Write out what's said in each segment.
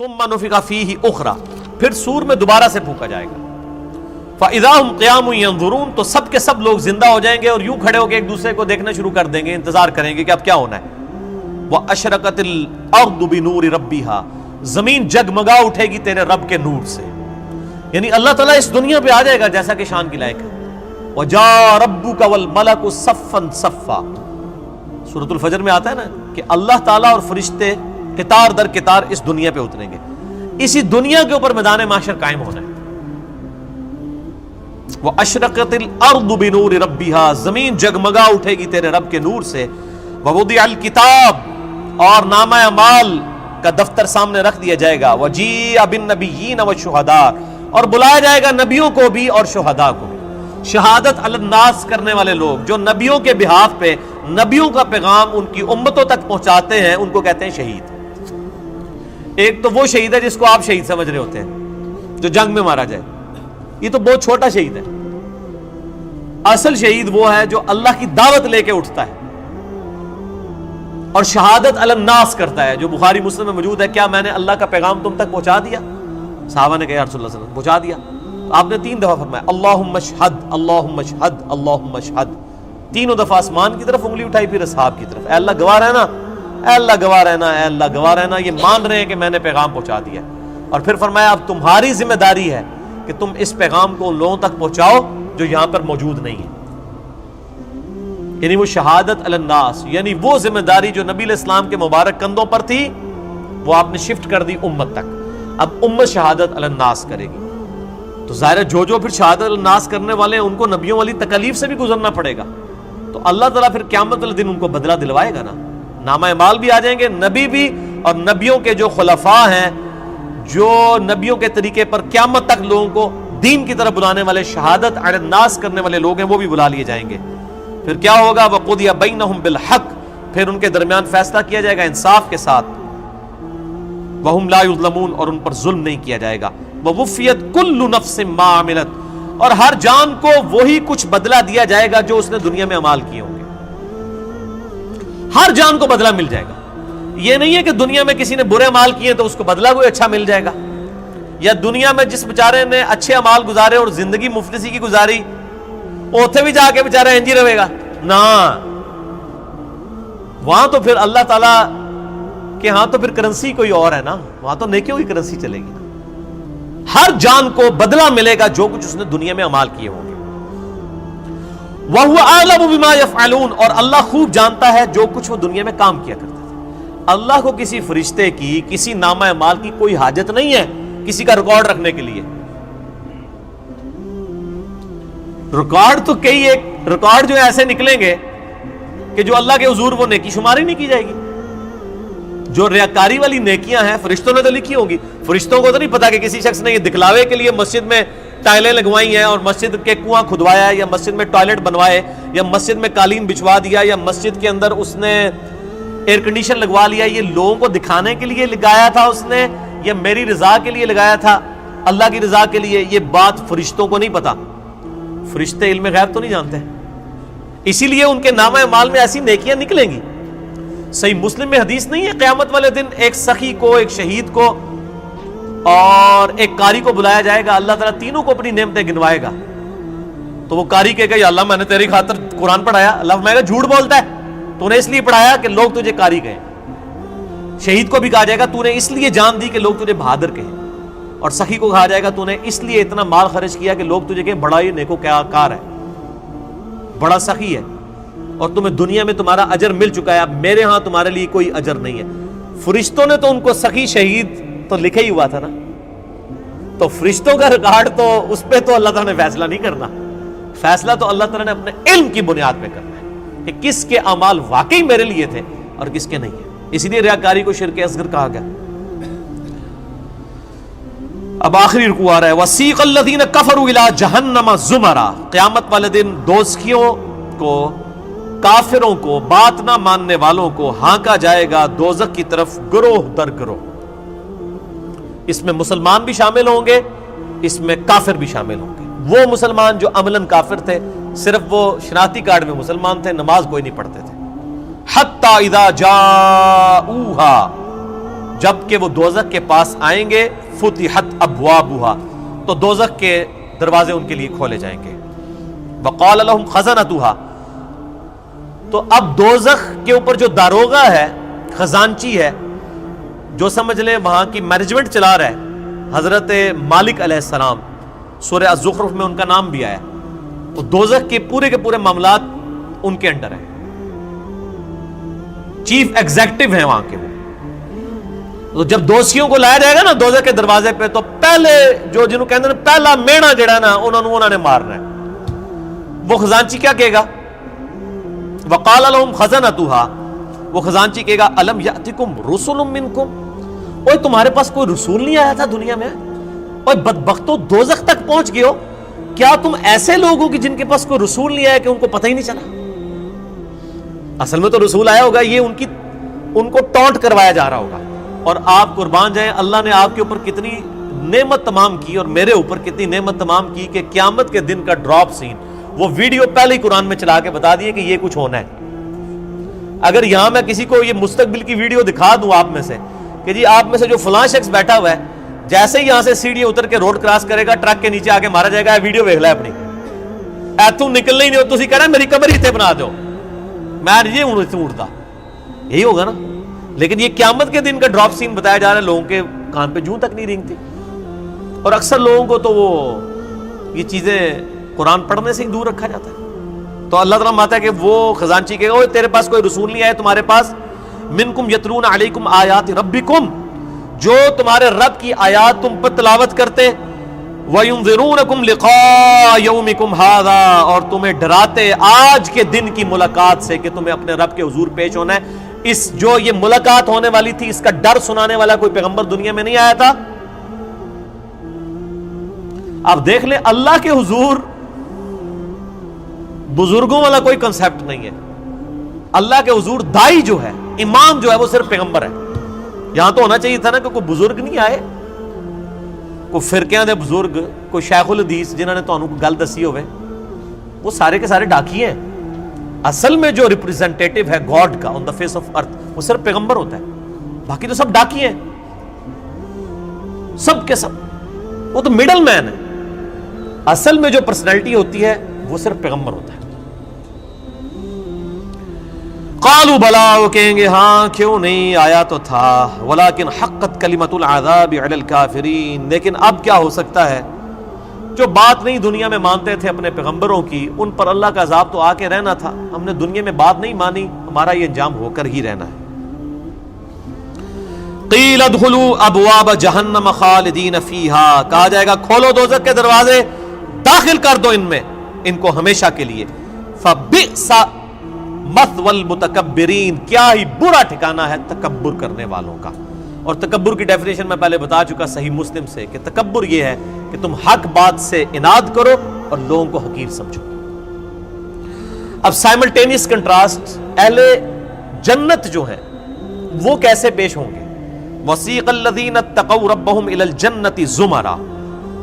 ثم نفخ فیہ اخرى، پھر سور میں دوبارہ سے پھونکا جائے گا. فاذا هم قیام ينظرون، تو سب کے سب لوگ زندہ ہو جائیں گے اور یوں کھڑے ہو کے ایک دوسرے کو دیکھنا شروع کر دیں گے، انتظار کریں گے کہ اب کیا ہونا ہے. واشرقت الارض بنور ربها، زمین جگمگا اٹھے گی تیرے رب کے نور سے. یعنی اللہ تعالیٰ اس دنیا پہ آ جائے گا جیسا کہ شان کی لائق ہے. وجاء ربک والملک صفا صفا، سورۃ الفجر میں آتا ہے نا کہ اللہ تعالیٰ اور فرشتے قطار در قطار اس دنیا پہ اتریں گے. اسی دنیا کے اوپر میدان محشر قائم ہونا ہے. واشرقت الارض بنور ربها، زمین جگمگا اٹھے گی تیرے رب کے نور سے. ووضع الکتاب، اور نامہ اعمال کا دفتر سامنے رکھ دیا جائے گا. وجیء بالنبیین والشہداء، اور بلایا جائے گا نبیوں کو بھی اور شہداء کو بھی. شہادت علی الناس کرنے والے لوگ جو نبیوں کے بہاف پہ نبیوں کا پیغام ان کی امتوں تک پہنچاتے ہیں ان کو کہتے ہیں شہید. ایک تو وہ شہید ہے جس کو آپ شہید سمجھ رہے ہوتے ہیں جو جنگ میں مارا جائے، یہ تو بہت چھوٹا شہید ہے. اصل شہید وہ ہے جو اللہ کی دعوت لے کے اٹھتا ہے اور شہادت علی الناس کرتا ہے، جو بخاری مسلم میں موجود ہے. کیا میں نے اللہ کا پیغام تم تک پہنچا دیا؟ صحابہ نے کہا یا رسول اللہ صلی اللہ علیہ وسلم پہنچا دیا. آپ نے 3 دفعہ فرمایا اللہم اشہد اللہم اشہد اللہم اشہد. تینوں دفعہ آسمان کی طرف انگلی اٹھائی، پھر اصحاب کی طرف. اے اللہ گواہ رہنا، اے اللہ گواہ رہنا، اے اللہ گواہ رہنا. یہ مان رہے ہیں کہ میں نے پیغام پہنچا دیا. اور پھر فرمایا اب تمہاری ذمہ داری ہے کہ تم اس پیغام کو ان لوگوں تک پہنچاؤ جو یہاں پر موجود نہیں ہے. یعنی وہ شہادت علی الناس، یعنی وہ ذمہ داری جو نبی علیہ السلام کے مبارک کندھوں پر تھی وہ آپ نے شفٹ کر دی امت تک. اب امت شہادت علی الناس کرے گی. تو ظاہر ہے جو پھر شہادت علی الناس کرنے والے ہیں ان کو نبیوں والی تکلیف سے بھی گزرنا پڑے گا. تو اللہ تعالیٰ پھر قیامت والے دن ان کو بدلہ دلوائے گا نا. نامہ اعمال بھی آ جائیں گے، نبی بھی، اور نبیوں کے جو خلفاء ہیں جو نبیوں کے طریقے پر قیامت تک لوگوں کو دین کی طرف بلانے والے، شہادت علی الناس کرنے والے لوگ ہیں، وہ بھی بلا لیے جائیں گے. پھر کیا ہوگا؟ وَقُضِيَ بَيْنَهُمْ بِالْحَقِّ، پھر ان کے درمیان فیصلہ کیا جائے گا انصاف کے ساتھ. وَهُمْ لَا يُظْلَمُونَ، اور ان پر ظلم نہیں کیا جائے گا. وَوُفِّيَتْ كُلُّ نَفْسٍ مَّا عَمِلَتْ، اور ہر جان کو وہی کچھ بدلہ دیا جائے گا جو اس نے دنیا میں اعمال کیے ہوں گے. ہر جان کو بدلہ مل جائے گا. یہ نہیں ہے کہ دنیا میں کسی نے برے اعمال کیے تو اس کو بدلہ کوئی اچھا مل جائے گا، یا دنیا میں جس بیچارے نے اچھے اعمال گزارے اور زندگی مفلسی کی گزاری اوتھے بھی جا کے بیچارہ انجی رہے گا نا. وہاں تو پھر اللہ تعالیٰ کہ ہاں تو پھر کرنسی کوئی اور ہے نا، وہاں تو نیکیوں کی کرنسی چلے گی نا. ہر جان کو بدلہ ملے گا جو کچھ اس نے دنیا میں اعمال کیے ہوں گے. وَهُوَ أَعْلَمُ بِمَا يَفْعَلُونَ، اور اللہ خوب جانتا ہے جو کچھ وہ دنیا میں کام کیا کرتے تھے. اللہ کو کسی فرشتے کی، کسی نامہ اعمال کی کوئی حاجت نہیں ہے کسی کا ریکارڈ رکھنے کے لیے. ریکارڈ تو کئی ایک ریکارڈ جو ایسے نکلیں گے کہ جو اللہ کے حضور وہ نیکی شماری نہیں کی جائے گی. جو ریاکاری والی نیکیاں ہیں فرشتوں نے تو لکھی ہوں گی. فرشتوں کو تو نہیں پتا کہ کسی شخص نے یہ دکھلاوے کے لیے مسجد میں ٹائلیں لگوائی ہیں اور مسجد کے کنواں کھدوایا ہے، یا مسجد میں ٹوائلٹ بنوائے، یا مسجد میں قالین بچھوا دیا، یا مسجد کے اندر اس نے ایئر کنڈیشن لگوا لیا. یہ لوگوں کو دکھانے کے لیے لگایا تھا اس نے، یا میری رضا کے لیے لگایا تھا، اللہ کی رضا کے لیے؟ یہ بات فرشتوں کو نہیں پتا. فرشتے علم غیب تو نہیں جانتے، اسی لیے ان کے نامہ اعمال میں ایسی نیکیاں نکلیں گی. صحیح مسلم میں حدیث نہیں ہے قیامت والے دن ایک سخی کو، ایک شہید کو اور ایک قاری کو بلایا جائے گا. اللہ تعالیٰ تینوں کو اپنی نعمتیں گنوائے گا. تو وہ قاری کہے گا یا اللہ میں نے تیری خاطر قرآن پڑھایا. اللہ فرمائے گا جھوٹ بولتا ہے، تو نے اس لیے پڑھایا کہ لوگ تجھے قاری کہیں. شہید کو بھی کہا جائے گا تو نے اس لیے جان دی کہ لوگ تجھے بہادر کہیں. اور سخی کو کہا جائے گا تو نے اس لیے اتنا مال خرچ کیا کہ لوگ تجھے کہیں بڑا ہی نیکوکار ہے، بڑا سخی ہے، اور تمہیں دنیا میں تمہارا اجر مل چکا ہے، اب میرے ہاں تمہارے لیے کوئی اجر نہیں ہے. فرشتوں نے تو ان کو سخی شہید تو لکھا ہی ہوا تھا نا. تو فرشتوں کا ریکارڈ تو اس پہ تو اللہ تعالیٰ نے فیصلہ نہیں کرنا. فیصلہ تو اللہ تعالیٰ نے اپنے علم کی بنیاد پہ کرنا ہے کہ کس کے اعمال واقعی میرے لیے تھے اور کس کے نہیں ہے. اسی لیے ریاکاری کو شرک اصغر کہا گیا. اب آخری رکوع آ رہا ہے وَسِيقَ الَّذِينَ كَفَرُوا إِلَىٰ جَهَنَّمَ زُمَرًا. قیامت والے دن دوزخیوں کو، کافروں کو، بات نہ ماننے والوں کو ہانکا جائے گا دوزخ کی طرف گروہ در گروہ. اس میں مسلمان بھی شامل ہوں گے، اس میں کافر بھی شامل ہوں گے. وہ مسلمان جو عملاً کافر تھے، صرف وہ شناختی کارڈ میں مسلمان تھے، نماز کوئی نہیں پڑھتے تھے. حَتَّى إِذَا جَاءُوهَا، جب کہ وہ دوزخ کے پاس آئیں گے فتحت ابوابها، تو دوزخ کے دروازے ان کے لیے کھولے جائیں گے. وقال لهم خزنتها، تو اب دوزخ کے اوپر جو داروغہ ہے، خزانچی ہے، جو سمجھ لیں وہاں کی مینجمنٹ چلا رہا ہے، حضرت مالک علیہ السلام، سورہ الزخرف میں ان کا نام بھی آیا. تو دوزخ کے پورے معاملات ان کے انڈر ہیں، چیف ایگزیکٹو ہیں وہاں کے وہ. تو جب دوزخیوں کو لایا جائے گا نا دوزخ کے دروازے پہ، تو پہلے جو جنہوں کہتے ہیں پہلا مینا جڑا نا انہوں نے مارنا ہے. وہ خزانچی کیا کہے گا؟ وقال لهم خزنتها، وہ خزانچی کہے گا الم یاتکم رسل منکم، اوے تمہارے پاس کوئی رسول نہیں آیا تھا دنیا میں؟ اوے بدبختو دوزخ تک پہنچ گئے ہو، کیا تم ایسے لوگ ہو کہ جن کے پاس کوئی رسول نہیں آیا کہ ان کو پتہ ہی نہیں چلا؟ اصل میں تو رسول آیا ہوگا، یہ ان کو ٹونٹ کروایا جا رہا ہوگا. اور آپ قربان جائیں، اللہ نے آپ کے اوپر کتنی نعمت تمام کی اور میرے اوپر کتنی نعمت تمام کی کہ قیامت کے دن کا ڈراپ سین وہ ویڈیو پہلے ہی قرآن میں چلا کے بتا دیے کہ یہ کچھ ہونا ہے. اگر یہاں میں کسی کو یہ مستقبل کی ویڈیو دکھا دوں آپ میں سے کہ جی آپ میں سے جو فلاں شخص بیٹھا ہوا ہے جیسے ہی یہاں سے سیڑھی اتر کے روڈ کراس کرے گا ٹرک کے نیچے آ کے مارا جائے گا، ویڈیو دیکھ لے اپنی، ایتھوں نکلنا ہی نہیں ہو، تسی کہہ رہے میری قبر ہی تے بنا دو، میں یہ ہوں اٹھتا، یہی ہوگا نا. لیکن یہ قیامت کے دن کا ڈراپ سین بتایا جا رہا ہے، لوگوں کے کان پہ جوں تک نہیں رینگتی. اور اکثر لوگوں کو تو وہ یہ چیزیں قرآن پڑھنے سے ہی دور رکھا جاتا ہے. تو اللہ تعالیٰ ماتا ہے کہ وہ خزانچی کہے گا تیرے پاس کوئی رسول نہیں آئے تمہارے پاس، منکم یتلون علیکم آیات ربکم، جو تمہارے رب کی آیات تم پر تلاوت کرتے، وینذرونکم لقاء یومکم ھذا، اور تمہیں ڈراتے آج کے دن کی ملاقات سے کہ تمہیں اپنے رب کے حضور پیش ہونا ہے. اس جو یہ ملاقات ہونے والی تھی اس کا ڈر سنانے والا کوئی پیغمبر دنیا میں نہیں آیا تھا. آپ دیکھ لیں اللہ کے حضور بزرگوں والا کوئی کنسپٹ نہیں ہے. اللہ کے حضور دائی جو ہے، امام جو ہے، وہ صرف پیغمبر ہے. یہاں تو ہونا چاہیے تھا نا کہ کوئی بزرگ نہیں آئے، کوئی فرقیاں دے بزرگ، کوئی شیخ الحدیث جنہوں نے تانوں گل دسی ہوئے. وہ سارے کے سارے ڈاکی ہیں. اصل میں جو ریپریزنٹیٹیو ہے گاڈ کا آن دا فیس آف ارتھ وہ صرف پیغمبر ہوتا ہے، باقی تو سب ڈاکی ہیں، سب کے سب. وہ تو مڈل مین ہے. اصل میں جو پرسنالٹی ہوتی ہے وہ صرف پیغمبر ہوتا ہے. قالوا بلا، وہ کہیں گے ہاں کیوں نہیں آیا تو تھا، ولکن حقت کلمۃ العذاب علی الکافرین، لیکن اب کیا ہو سکتا ہے جو بات نہیں دنیا میں مانتے تھے اپنے پیغمبروں کی ان پر اللہ کا عذاب تو آ کے رہنا تھا. ہم نے دنیا میں بات نہیں مانی، ہمارا یہ انجام ہو کر ہی رہنا ہے. قیل ادخلوا ابواب جہنم خالدین فیہا، کہا جائے گا کھولو دوزخ کے دروازے، داخل کر دو ان میں ان کو ہمیشہ کے لیے. فبئس مثوى المتکبرین، کیا ہی برا ٹھکانہ ہے تکبر کرنے والوں کا. اور تکبر کی ڈیفینیشن میں پہلے بتا چکا صحیح مسلم سے کہ تکبر یہ ہے کہ تم حق بات سے اناد کرو اور لوگوں کو حقیر سمجھو. اب سائملٹینیس کنٹراسٹ اہل جنت جو ہیں وہ کیسے پیش ہوں گے. وسیق الذین اتقوا ربهم الى الجنۃ زمرا،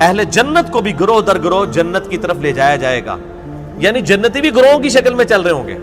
اہل جنت کو بھی گروہ در گروہ جنت کی طرف لے جایا جائے گا، یعنی جنتی بھی گروہوں کی شکل میں چل رہے ہوں گے.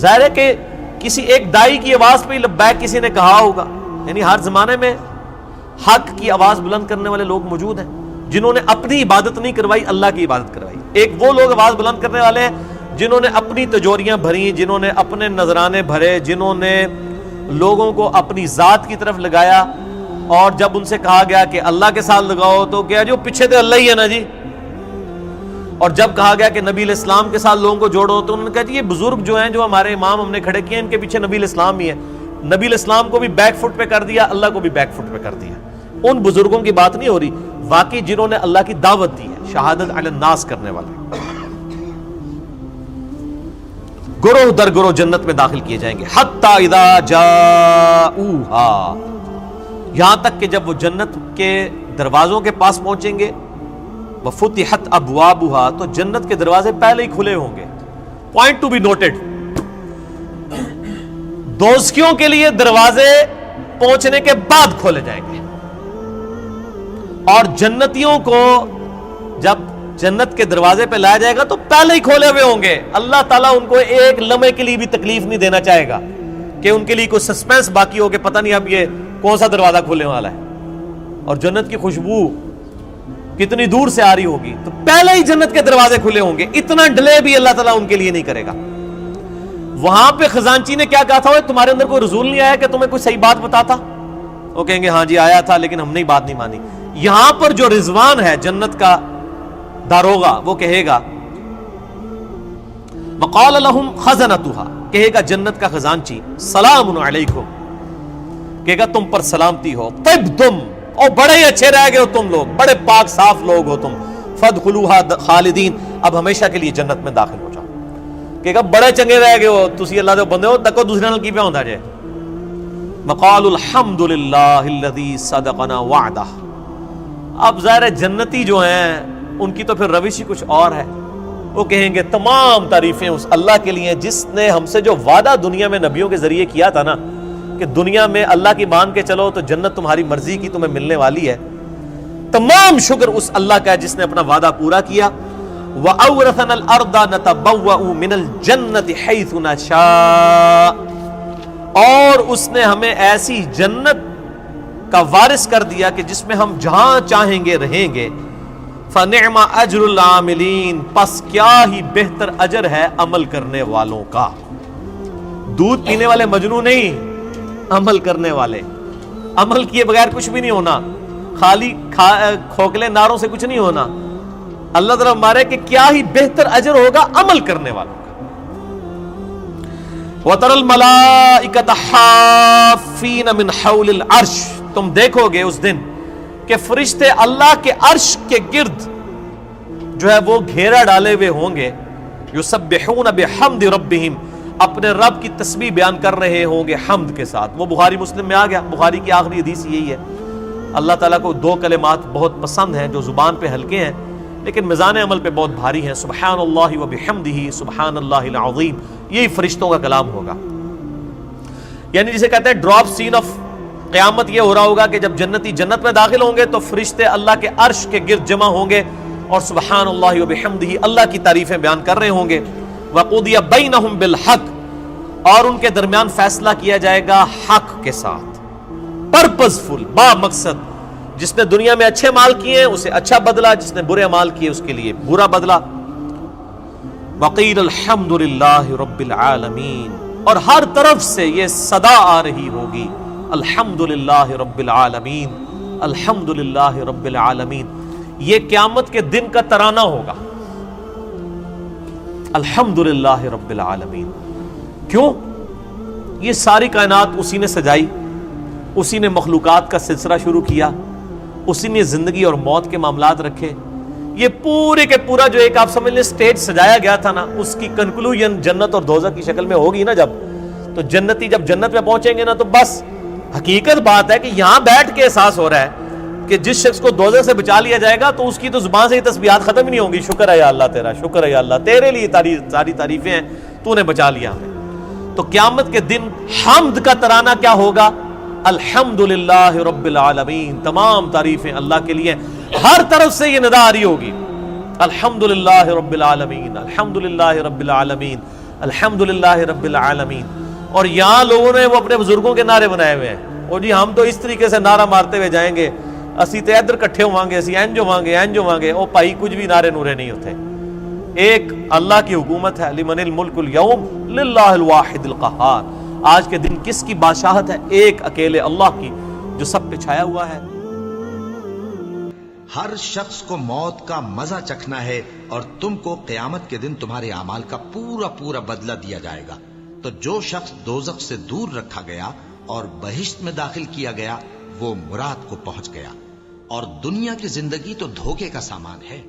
ظاہر ہے کہ کسی ایک دائی کی آواز پہ لبیک کسی نے کہا ہوگا، یعنی ہر زمانے میں حق کی آواز بلند کرنے والے لوگ موجود ہیں جنہوں نے اپنی عبادت نہیں کروائی، اللہ کی عبادت کروائی. ایک وہ لوگ آواز بلند کرنے والے ہیں جنہوں نے اپنی تجوریاں بھری، جنہوں نے اپنے نذرانے بھرے، جنہوں نے لوگوں کو اپنی ذات کی طرف لگایا، اور جب ان سے کہا گیا کہ اللہ کے ساتھ لگاؤ تو کیا جو پیچھے تو اللہ ہی ہے نا جی. اور جب کہا گیا کہ نبی علیہ السلام کے ساتھ لوگوں کو جوڑو تو انہوں نے کہا جی یہ بزرگ جو ہیں جو ہمارے امام ہم نے کھڑے کیے ان کے پیچھے نبی علیہ السلام ہی ہے. نبی علیہ السلام کو بھی بیک فٹ پہ کر دیا، اللہ کو بھی بیک فٹ پہ کر دیا. ان بزرگوں کی بات نہیں ہو رہی، واقعی جنہوں نے اللہ کی دعوت دی ہے، شہادت علی الناس کرنے والے گروہ در گروہ جنت میں داخل کیے جائیں گے. حتی اذا جاؤہا، یہاں تک کہ جب وہ جنت کے دروازوں کے پاس پہنچیں گے، وفتحت ابوابها، تو جنت کے دروازے پہلے ہی کھلے ہوں گے. پوائنٹ ٹو بی نوٹڈ، دوزخیوں کے لیے دروازے پہنچنے کے بعد کھولے جائیں گے، اور جنتیوں کو جب جنت کے دروازے پہ لایا جائے گا تو پہلے ہی کھولے ہوئے ہوں گے. اللہ تعالیٰ ان کو ایک لمحے کے لیے بھی تکلیف نہیں دینا چاہے گا کہ ان کے لیے کوئی سسپینس باقی ہو کہ پتہ نہیں اب یہ کون سا دروازہ کھلنے والا ہے، اور جنت کی خوشبو کتنی دور سے آ رہی ہوگی، تو پہلے ہی جنت کے دروازے کھلے ہوں گے، اتنا ڈیلے بھی اللہ تعالیٰ ان کے لیے نہیں کرے گا۔ وہاں پہ خزانچی نے کیا کہا تھا، تمہارے اندر کوئی رسول نہیں آیا کہ تمہیں کوئی صحیح بات بتاتا؟ وہ کہیں گے ہاں جی آیا تھا لیکن ہم نے بات نہیں مانی۔ یہاں پر جو رضوان ہے جنت کا داروغہ، وہ کہے گا وقال لهم خزنتها، کہے گا جنت کا خزانچی سلام علیکم، کہے گا تم پر سلامتی ہو، طبتم، اور بڑے ہی اچھے رہ گئے ہو تم لوگ، بڑے پاک صاف لوگ ہو تم، فادخلوها خالدین، اب ہمیشہ کے لیے جنت میں داخل ہو جاؤ۔ کہے گا بڑے چنگے رہ گئے ہو تسی اللہ دے بندے ہو، تکو دوسرے نال کی پہ ہوندا جے۔ وقال الحمد للہ الذی صدقنا وعدہ، اب ظاہر جنتی جو ہیں ان کی تو پھر روش ہی کچھ اور ہے، وہ کہیں گے تمام تعریفیں اس اللہ کے لیے جس نے ہم سے جو وعدہ دنیا میں نبیوں کے ذریعے کیا تھا نا کہ دنیا میں اللہ کی مان کے چلو تو جنت تمہاری مرضی کی تمہیں ملنے والی ہے، تمام شکر اس اللہ کا ہے جس نے اپنا وعدہ پورا کیا۔ وَأَوْرَثَنَا الْأَرْضَ نَتَبَوَّأُ مِنَ الْجَنَّةِ حَيْثُ نَشَاءُ، اور اس نے ہمیں ایسی جنت کا وارث کر دیا کہ جس میں ہم جہاں چاہیں گے رہیں گے۔ فَنِعْمَ أَجْرُ الْعَامِلِينَ، پس کیا ہی بہتر اجر ہے عمل کرنے والوں کا۔ دودھ پینے والے مجنون نہیں، عمل کرنے والے، عمل کیے بغیر کچھ بھی نہیں ہونا، خالی کھوکھلے نعروں سے کچھ نہیں ہونا۔ اللہ تعالیٰ مارے کہ کیا ہی بہتر اجر ہوگا عمل کرنے والوں کا۔ وَتَرَى الْمَلَائِكَةَ حَافِّينَ مِنْ حَوْلِ الْعَرْشِ، تم دیکھو گے اس دن کہ فرشتے اللہ کے عرش کے گرد جو ہے وہ گھیرا ڈالے ہوئے ہوں گے، یسبحون بحمد ربہم، اپنے رب کی تسبیح بیان کر رہے ہوں گے حمد کے ساتھ۔ وہ بخاری مسلم میں آ گیا، بخاری کی آخری حدیث یہی ہے۔ اللہ تعالیٰ کو دو کلمات بہت پسند ہیں جو زبان پہ ہلکے ہیں لیکن میزان عمل پہ بہت بھاری ہیں، سبحان اللہ و بحمدہ سبحان اللہ العظیم، یہی فرشتوں کا کلام ہوگا۔ یعنی جسے کہتے ہیں ڈراپ سین آف قیامت، یہ ہو رہا ہوگا کہ جب جنتی جنت میں داخل ہوں گے تو فرشتے اللہ کے عرش کے گرد جمع ہوں گے اور سبحان اللہ و بحمدہ اللہ کی تعریفیں بیان کر رہے ہوں گے۔ وَقُضِيَ بَيْنَهُمْ بِالْحَقِّ، اور ان کے درمیان فیصلہ کیا جائے گا حق کے ساتھ، پرپزفل، با مقصد۔ جس نے دنیا میں اچھے مال کیے ہیں اسے اچھا بدلہ، جس نے برے مال کیے اس کے لیے برا بدلہ۔ وَقِيلَ الْحَمْدُ لِلَّهِ رَبِّ الْعَالَمِينَ، اور ہر طرف سے یہ صدا آ رہی ہوگی، الحمدللہ رب العالمین، الحمدللہ رب العالمین۔ یہ قیامت کے دن کا ترانہ ہوگا، الحمدللہ رب العالمین۔ کیوں؟ یہ ساری کائنات اسی نے سجائی، اسی نے مخلوقات کا سلسلہ شروع کیا، اسی نے زندگی اور موت کے معاملات رکھے۔ یہ پورے کے پورا جو ایک آپ سمجھ لیں سٹیج سجایا گیا تھا نا، اس کی کنکلوژن جنت اور دوزخ کی شکل میں ہوگی نا جب، تو جنتی جب جنت میں پہنچیں گے نا تو بس حقیقت بات ہے کہ یہاں بیٹھ کے احساس ہو رہا ہے کہ جس شخص کو دوزخ سے بچا لیا جائے گا تو اس کی تو زبان سے یہ تسبیحات ختم ہی نہیں ہوں گی، شکر ہے یا اللہ تیرا، شکر ہے یا اللہ، تیرے لیے ساری تعریفیں ہیں، تو نے بچا لیا ہمیں۔ تو قیامت کے دن حمد کا ترانہ کیا ہوگا؟ الحمدللہ رب العالمین، تمام تعریفیں اللہ کے لیے، ہر طرف سے یہ ندا آ رہی ہوگی، الحمدللہ رب العالمین، الحمدللہ رب العالمین، الحمدللہ رب العالمین۔ اور یہاں لوگوں نے وہ اپنے بزرگوں کے نعرے بنائے ہوئے ہیں، اور جی ہم تو اس طریقے سے نعرہ مارتے ہوئے جائیں گے، اسی تے ادھر کٹھے ہوئیں گے، اسی اینج ہوئیں گے، او پائی کچھ بھی نعرے نورے نہیں ہوتے۔ ایک اللہ کی حکومت ہے، لمن الملک اليوم للہ الواحد القہار، آج کے دن کس کی بادشاہت ہے؟ ایک اکیلے اللہ کی جو سب پہ چھایا ہوا ہے۔ ہر شخص کو موت کا مزہ چکھنا ہے اور تم کو قیامت کے دن تمہارے اعمال کا پورا بدلہ دیا جائے گا۔ تو جو شخص دوزخ سے دور رکھا گیا اور بہشت میں داخل کیا گیا وہ مراد کو پہنچ گیا، اور دنیا کی زندگی تو دھوکے کا سامان ہے۔